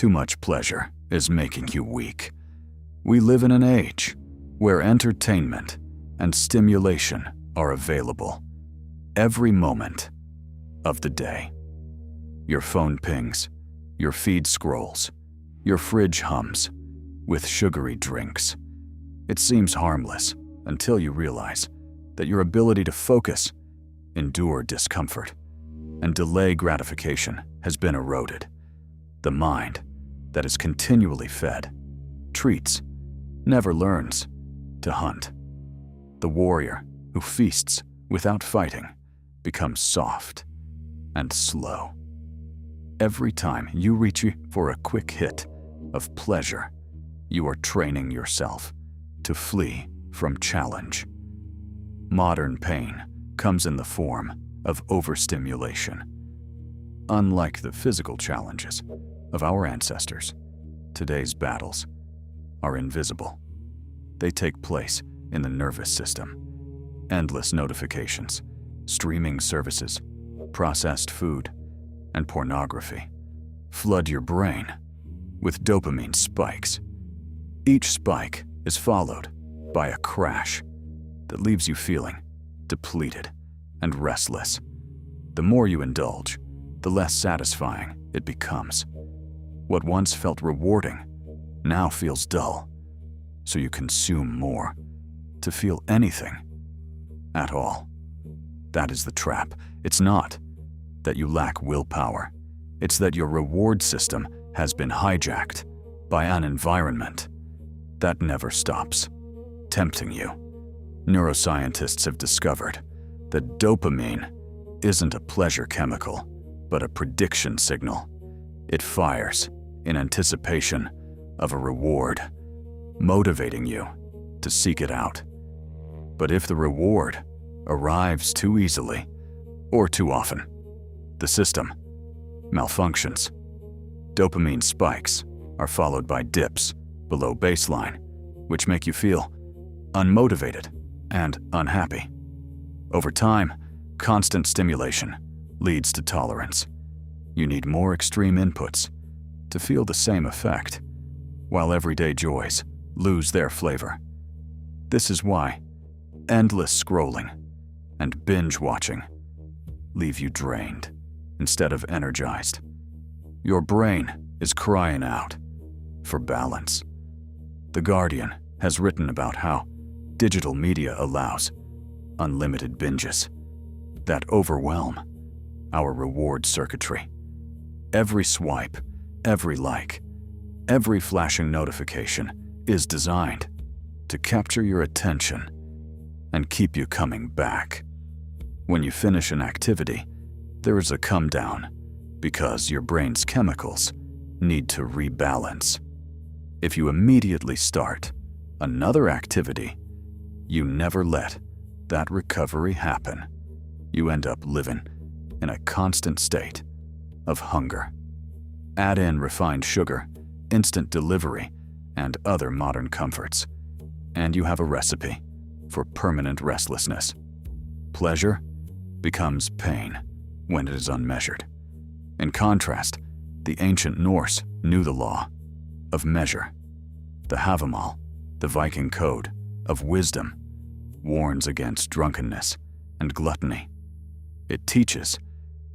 Too much pleasure is making you weak. We live in an age where entertainment and stimulation are available every moment of the day. Your phone pings, your feed scrolls, your fridge hums with sugary drinks. It seems harmless until you realize that your ability to focus, endure discomfort, and delay gratification has been eroded. The mind that is continually fed, treats, never learns to hunt. The warrior who feasts without fighting becomes soft and slow. Every time you reach for a quick hit of pleasure, you are training yourself to flee from challenge. Modern pain comes in the form of overstimulation. Unlike the physical challenges of our ancestors, today's battles are invisible. They take place in the nervous system. Endless notifications, streaming services, processed food, and pornography flood your brain with dopamine spikes. Each spike is followed by a crash that leaves you feeling depleted and restless. The more you indulge, the less satisfying it becomes. What once felt rewarding now feels dull, so you consume more to feel anything at all. That is the trap. It's not that you lack willpower. It's that your reward system has been hijacked by an environment that never stops tempting you. Neuroscientists have discovered that dopamine isn't a pleasure chemical, but a prediction signal. It fires in anticipation of a reward, motivating you to seek it out. But if the reward arrives too easily or too often, the system malfunctions. Dopamine spikes are followed by dips below baseline, which make you feel unmotivated and unhappy. Over time, constant stimulation leads to tolerance. You need more extreme inputs to feel the same effect, while everyday joys lose their flavor. This is why endless scrolling and binge watching leave you drained instead of energized. Your brain is crying out for balance. The Guardian has written about how digital media allows unlimited binges that overwhelm our reward circuitry. Every swipe, every like, every flashing notification is designed to capture your attention and keep you coming back. When you finish an activity, there is a come down because your brain's chemicals need to rebalance. If you immediately start another activity, you never let that recovery happen. You end up living in a constant state of hunger. Add in refined sugar, instant delivery, and other modern comforts, and you have a recipe for permanent restlessness. Pleasure becomes pain when it is unmeasured. In contrast, the ancient Norse knew the law of measure. The Havamal, the Viking code of wisdom, warns against drunkenness and gluttony. It teaches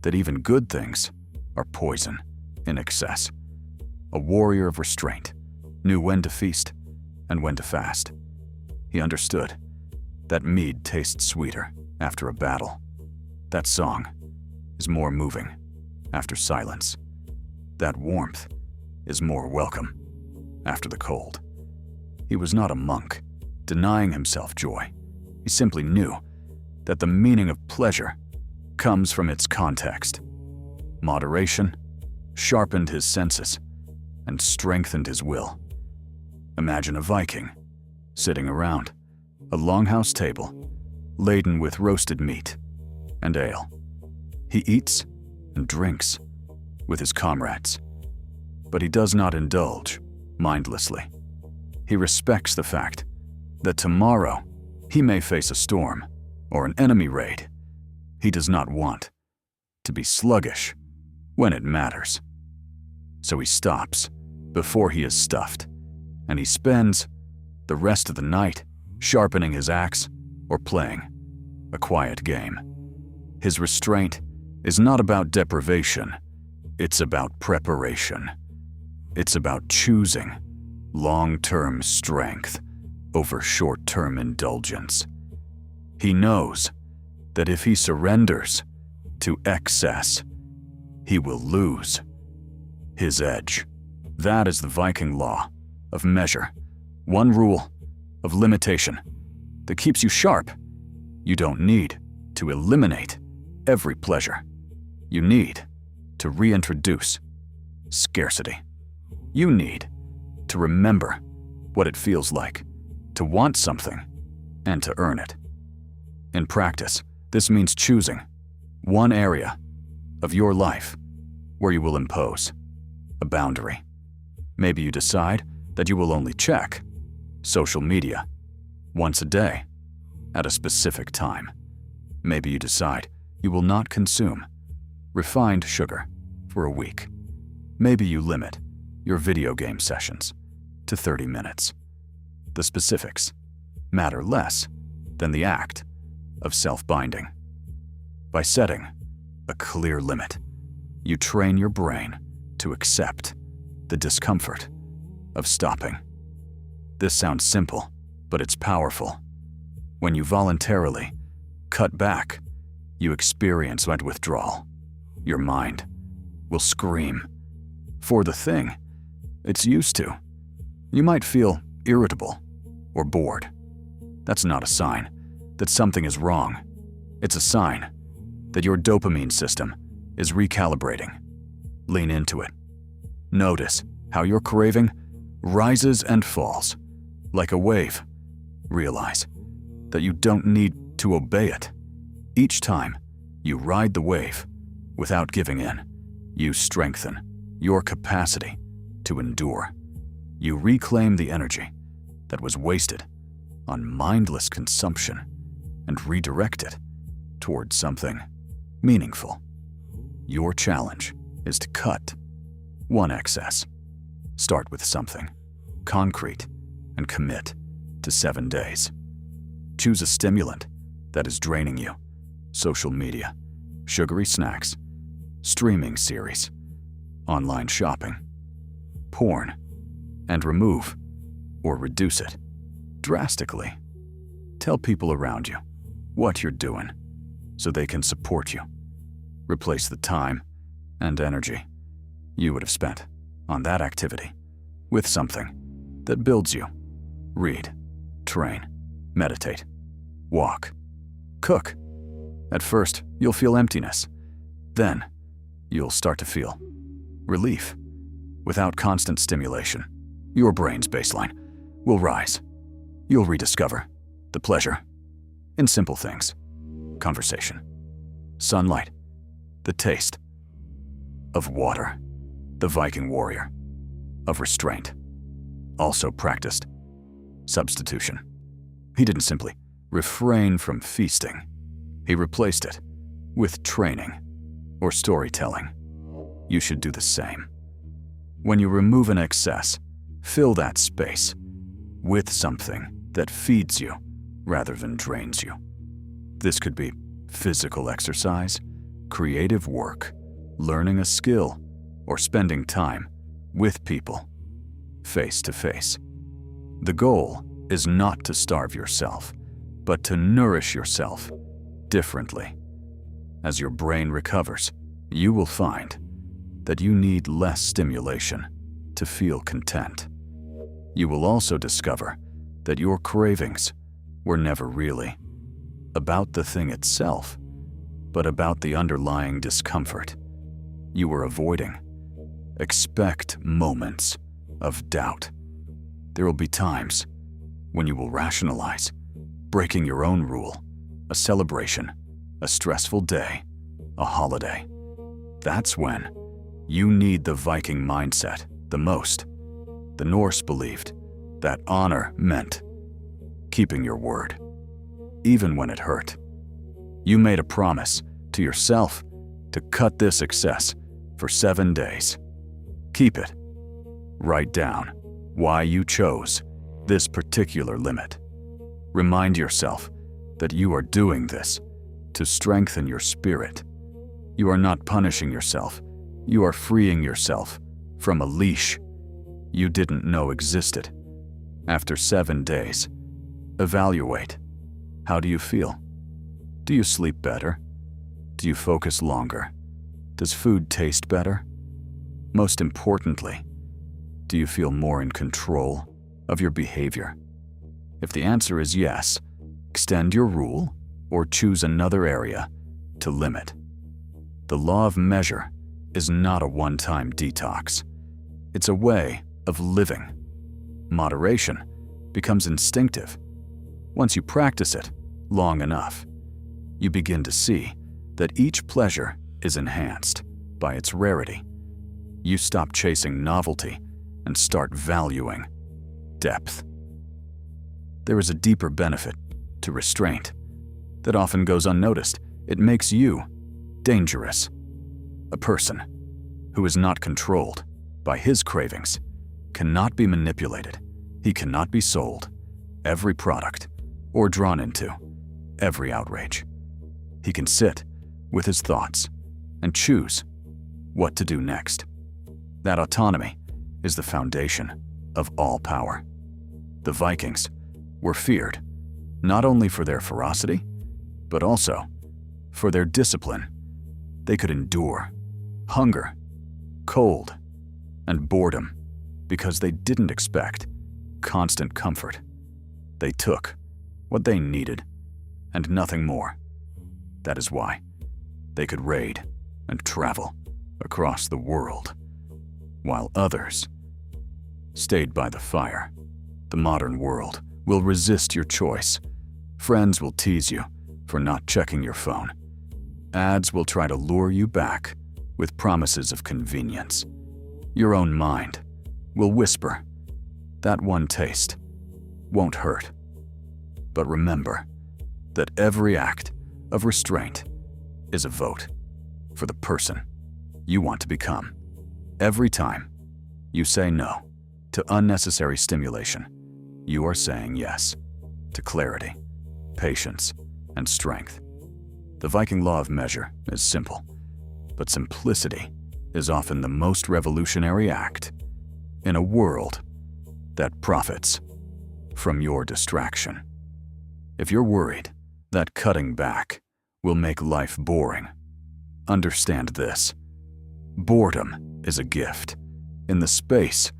that even good things are poison in excess. A warrior of restraint knew when to feast and when to fast. He understood that mead tastes sweeter after a battle. That song is more moving after silence. That warmth is more welcome after the cold. He was not a monk, denying himself joy. He simply knew that the meaning of pleasure comes from its context. Moderation sharpened his senses and strengthened his will. Imagine a Viking sitting around a longhouse table laden with roasted meat and ale. He eats and drinks with his comrades, but he does not indulge mindlessly. He respects the fact that tomorrow he may face a storm or an enemy raid. He does not want to be sluggish when it matters. So he stops before he is stuffed, and he spends the rest of the night sharpening his axe or playing a quiet game. His restraint is not about deprivation, it's about preparation. It's about choosing long-term strength over short-term indulgence. He knows that if he surrenders to excess, he will lose his edge. That is the Viking law of measure. One rule of limitation that keeps you sharp. You don't need to eliminate every pleasure. You need to reintroduce scarcity. You need to remember what it feels like to want something and to earn it. In practice, this means choosing one area of your life where you will impose a boundary. Maybe you decide that you will only check social media once a day at a specific time. Maybe you decide you will not consume refined sugar for a week. Maybe you limit your video game sessions to 30 minutes. The specifics matter less than the act of self-binding. By setting a clear limit, you train your brain to accept the discomfort of stopping. This sounds simple, but it's powerful. When you voluntarily cut back, you experience withdrawal. Your mind will scream for the thing it's used to. You might feel irritable or bored. That's not a sign that something is wrong. It's a sign that your dopamine system is recalibrating. Lean into it. Notice how your craving rises and falls like a wave. Realize that you don't need to obey it. Each time you ride the wave without giving in, you strengthen your capacity to endure. You reclaim the energy that was wasted on mindless consumption and redirect it towards something meaningful. Your challenge is to cut one excess. Start with something concrete and commit to 7 days. Choose a stimulant that is draining you: social media, sugary snacks, streaming series, online shopping, porn, and remove or reduce it drastically. Tell people around you what you're doing so they can support you. Replace the time and energy you would have spent on that activity with something that builds you. Read, train, meditate, walk, cook. At first, you'll feel emptiness. Then, you'll start to feel relief. Without constant stimulation, your brain's baseline will rise. You'll rediscover the pleasure in simple things: conversation, sunlight, the taste of water. The Viking warrior of restraint also practiced substitution. He didn't simply refrain from feasting. He replaced it with training or storytelling. You should do the same. When you remove an excess, fill that space with something that feeds you rather than drains you. This could be physical exercise, creative work, learning a skill, or spending time with people, face to face. The goal is not to starve yourself, but to nourish yourself differently. As your brain recovers, you will find that you need less stimulation to feel content. You will also discover that your cravings were never really about the thing itself, but about the underlying discomfort you were avoiding. Expect moments of doubt. There will be times when you will rationalize breaking your own rule, a celebration, a stressful day, a holiday. That's when you need the Viking mindset the most. The Norse believed that honor meant keeping your word, even when it hurt. You made a promise to yourself to cut this excess for 7 days. Keep it. Write down why you chose this particular limit. Remind yourself that you are doing this to strengthen your spirit. You are not punishing yourself. You are freeing yourself from a leash you didn't know existed. After 7 days, evaluate. How do you feel? Do you sleep better? Do you focus longer? Does food taste better? Most importantly, do you feel more in control of your behavior? If the answer is yes, extend your rule or choose another area to limit. The law of measure is not a one-time detox. It's a way of living. Moderation becomes instinctive. Once you practice it long enough, you begin to see that each pleasure is enhanced by its rarity. You stop chasing novelty and start valuing depth. There is a deeper benefit to restraint that often goes unnoticed. It makes you dangerous. A person who is not controlled by his cravings cannot be manipulated. He cannot be sold every product or drawn into every outrage. He can sit with his thoughts and choose what to do next. That autonomy is the foundation of all power. The Vikings were feared not only for their ferocity, but also for their discipline. They could endure hunger, cold, and boredom because they didn't expect constant comfort. They took what they needed and nothing more. That is why they could raid and travel across the world, while others stayed by the fire. The modern world will resist your choice. Friends will tease you for not checking your phone. Ads will try to lure you back with promises of convenience. Your own mind will whisper, that one taste won't hurt. But remember that every act of restraint is a vote for the person you want to become. Every time you say no to unnecessary stimulation, you are saying yes to clarity, patience, and strength. The Viking law of measure is simple, but simplicity is often the most revolutionary act in a world that profits from your distraction. If you're worried that cutting back will make life boring, understand this. Boredom is a gift. In the space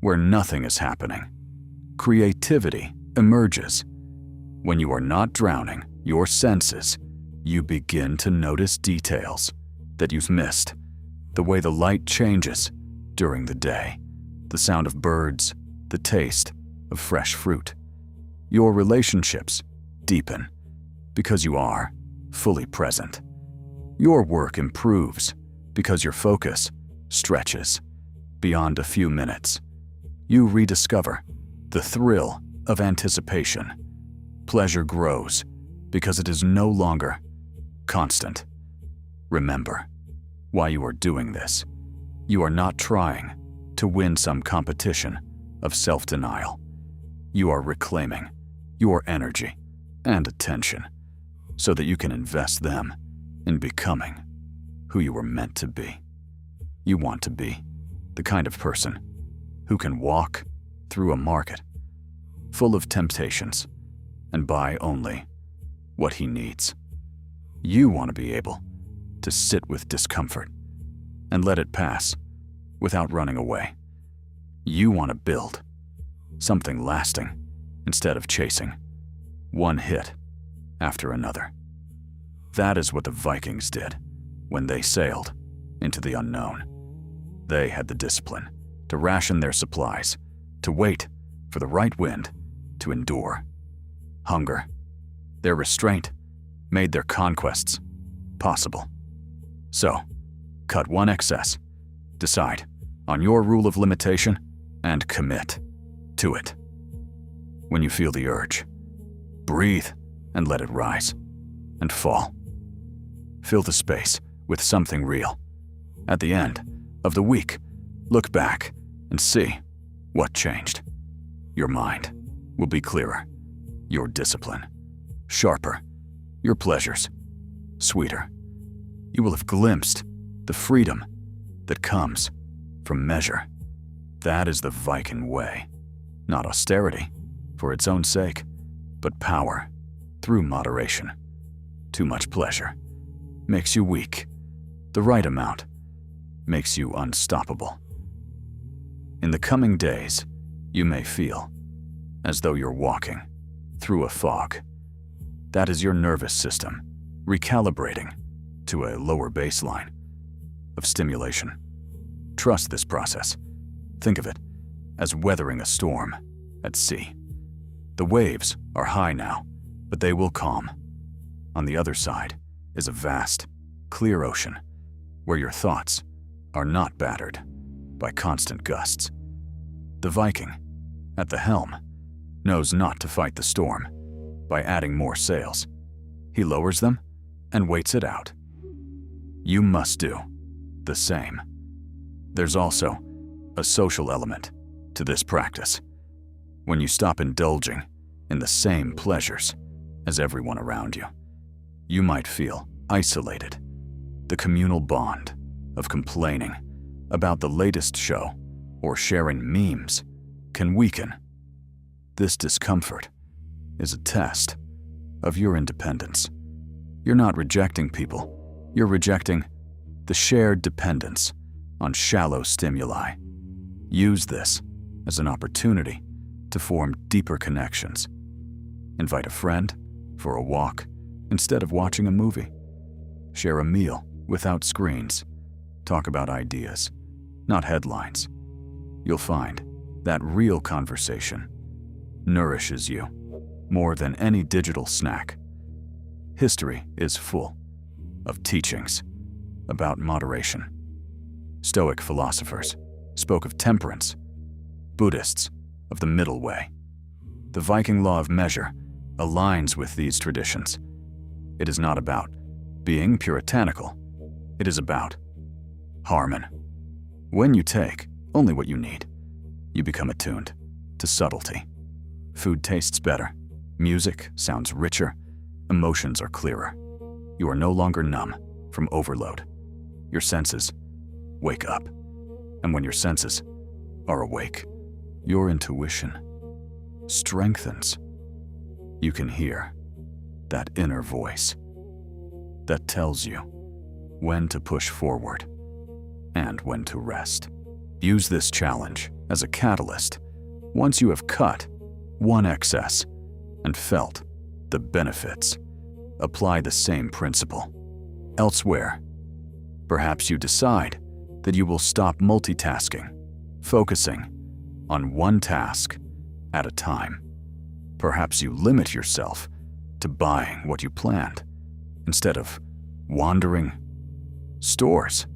where nothing is happening, creativity emerges. When you are not drowning your senses, you begin to notice details that you've missed. The way the light changes during the day, the sound of birds, the taste of fresh fruit. Your relationships deepen because you are fully present. Your work improves because your focus stretches beyond a few minutes. You rediscover the thrill of anticipation. Pleasure grows because it is no longer constant. Remember why you are doing this. You are not trying to win some competition of self-denial. You are reclaiming your energy and attention so that you can invest them in becoming who you were meant to be. You want to be the kind of person who can walk through a market full of temptations and buy only what he needs. You want to be able to sit with discomfort and let it pass without running away. You want to build something lasting instead of chasing one hit after another. That is what the Vikings did when they sailed into the unknown. They had the discipline to ration their supplies, to wait for the right wind, to endure hunger. Their restraint made their conquests possible. So, cut one excess, decide on your rule of limitation, and commit to it. When you feel the urge, breathe and let it rise and fall. Fill the space with something real. At the end of the week, Look back and see what changed. Your mind will be clearer, your discipline sharper, your pleasures sweeter. You will have glimpsed the freedom that comes from measure. That is the Viking way. Not austerity for its own sake, but power through moderation. Too much pleasure makes you weak. The right amount makes you unstoppable. In the coming days, you may feel as though you're walking through a fog. That is your nervous system recalibrating to a lower baseline of stimulation. Trust this process. Think of it as weathering a storm at sea. The waves are high now, but they will calm. On the other side is a vast, clear ocean where your thoughts are not battered by constant gusts. The Viking, at the helm, knows not to fight the storm by adding more sails. He lowers them and waits it out. You must do the same. There's also a social element to this practice. When you stop indulging in the same pleasures as everyone around you, you might feel isolated. The communal bond of complaining about the latest show or sharing memes can weaken. This discomfort is a test of your independence. You're not rejecting people, you're rejecting the shared dependence on shallow stimuli. Use this as an opportunity to form deeper connections. Invite a friend for a walk instead of watching a movie. Share a meal without screens. Talk about ideas, not headlines. You'll find that real conversation nourishes you more than any digital snack. History is full of teachings about moderation. Stoic philosophers spoke of temperance, Buddhists of the middle way. The Viking law of measure aligns with these traditions. It is not about being puritanical. It is about harmony. When you take only what you need, you become attuned to subtlety. Food tastes better, music sounds richer, emotions are clearer. You are no longer numb from overload. Your senses wake up. And when your senses are awake, your intuition strengthens. You can hear that inner voice that tells you when to push forward and when to rest. Use this challenge as a catalyst. Once you have cut one excess and felt the benefits, apply the same principle elsewhere. Perhaps you decide that you will stop multitasking, focusing on one task at a time. Perhaps you limit yourself to buying what you planned instead of wandering stores.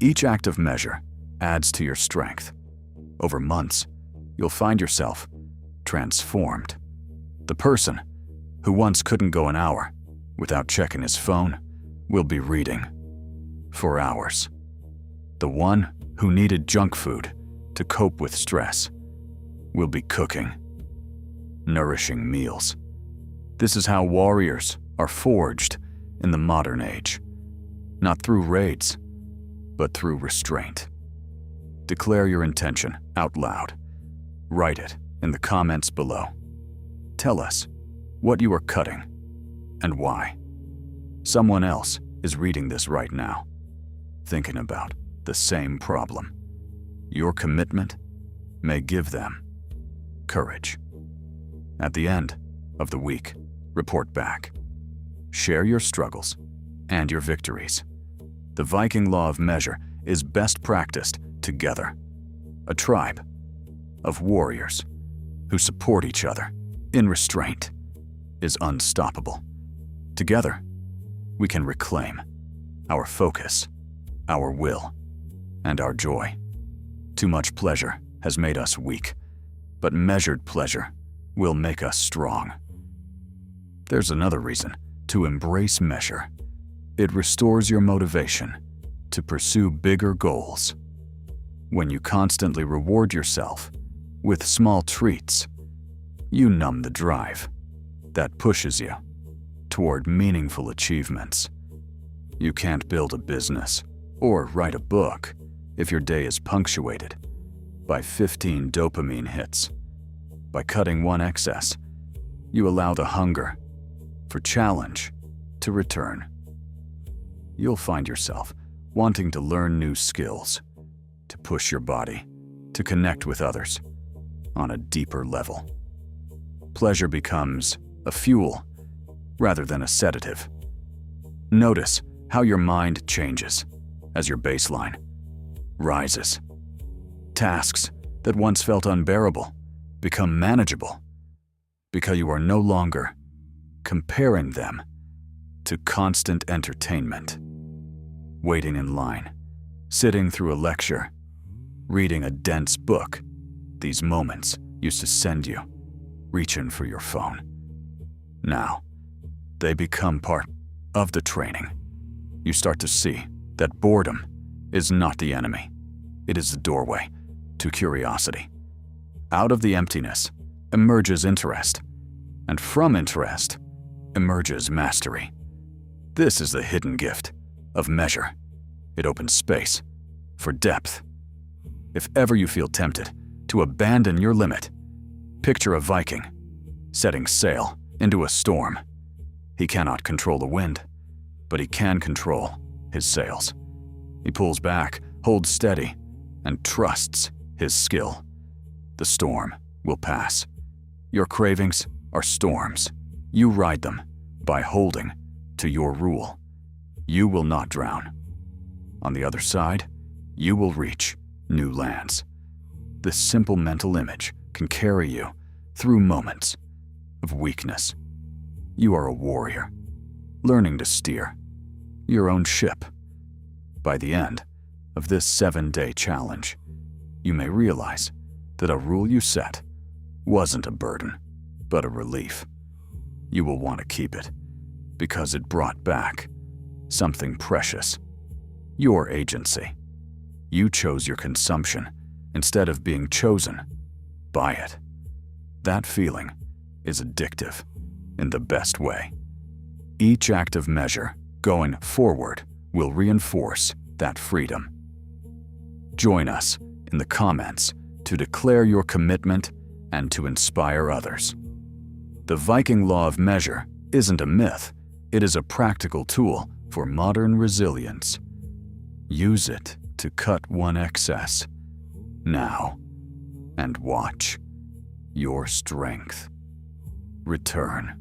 Each act of measure adds to your strength. Over months, you'll find yourself transformed. The person who once couldn't go an hour without checking his phone will be reading for hours. The one who needed junk food to cope with stress will be cooking nourishing meals. This is how warriors are forged in the modern age, not through raids, but through restraint. Declare your intention out loud. Write it in the comments below. Tell us what you are cutting and why. Someone else is reading this right now, thinking about the same problem. Your commitment may give them courage. At the end of the week, report back. Share your struggles and your victories. The Viking law of measure is best practiced together. A tribe of warriors who support each other in restraint is unstoppable. Together, we can reclaim our focus, our will, and our joy. Too much pleasure has made us weak, but measured pleasure will make us strong. There's another reason to embrace measure. It restores your motivation to pursue bigger goals. When you constantly reward yourself with small treats, you numb the drive that pushes you toward meaningful achievements. You can't build a business or write a book if your day is punctuated by 15 dopamine hits. By cutting one excess, you allow the hunger for challenge to return. You'll find yourself wanting to learn new skills, to push your body, to connect with others on a deeper level. Pleasure becomes a fuel rather than a sedative. Notice how your mind changes as your baseline rises. Tasks that once felt unbearable become manageable because you are no longer comparing them to constant entertainment. Waiting in line, sitting through a lecture, reading a dense book, these moments used to send you reaching for your phone. Now, they become part of the training. You start to see that boredom is not the enemy. It is the doorway to curiosity. Out of the emptiness emerges interest, and from interest emerges mastery. This is the hidden gift of measure. It opens space for depth. If ever you feel tempted to abandon your limit, picture a Viking setting sail into a storm. He cannot control the wind, but he can control his sails. He pulls back, holds steady, and trusts his skill. The storm will pass. Your cravings are storms. You ride them by holding to your rule. You will not drown. On the other side, you will reach new lands. This simple mental image can carry you through moments of weakness. You are a warrior, learning to steer your own ship. By the end of this 7-day challenge, you may realize that a rule you set wasn't a burden, but a relief. You will want to keep it because it brought back something precious: your agency. You chose your consumption instead of being chosen by it. That feeling is addictive in the best way. Each act of measure going forward will reinforce that freedom. Join us in the comments to declare your commitment and to inspire others. The Viking Law of Measure isn't a myth, it is a practical tool for modern resilience. Use it to cut one excess now and watch your strength return.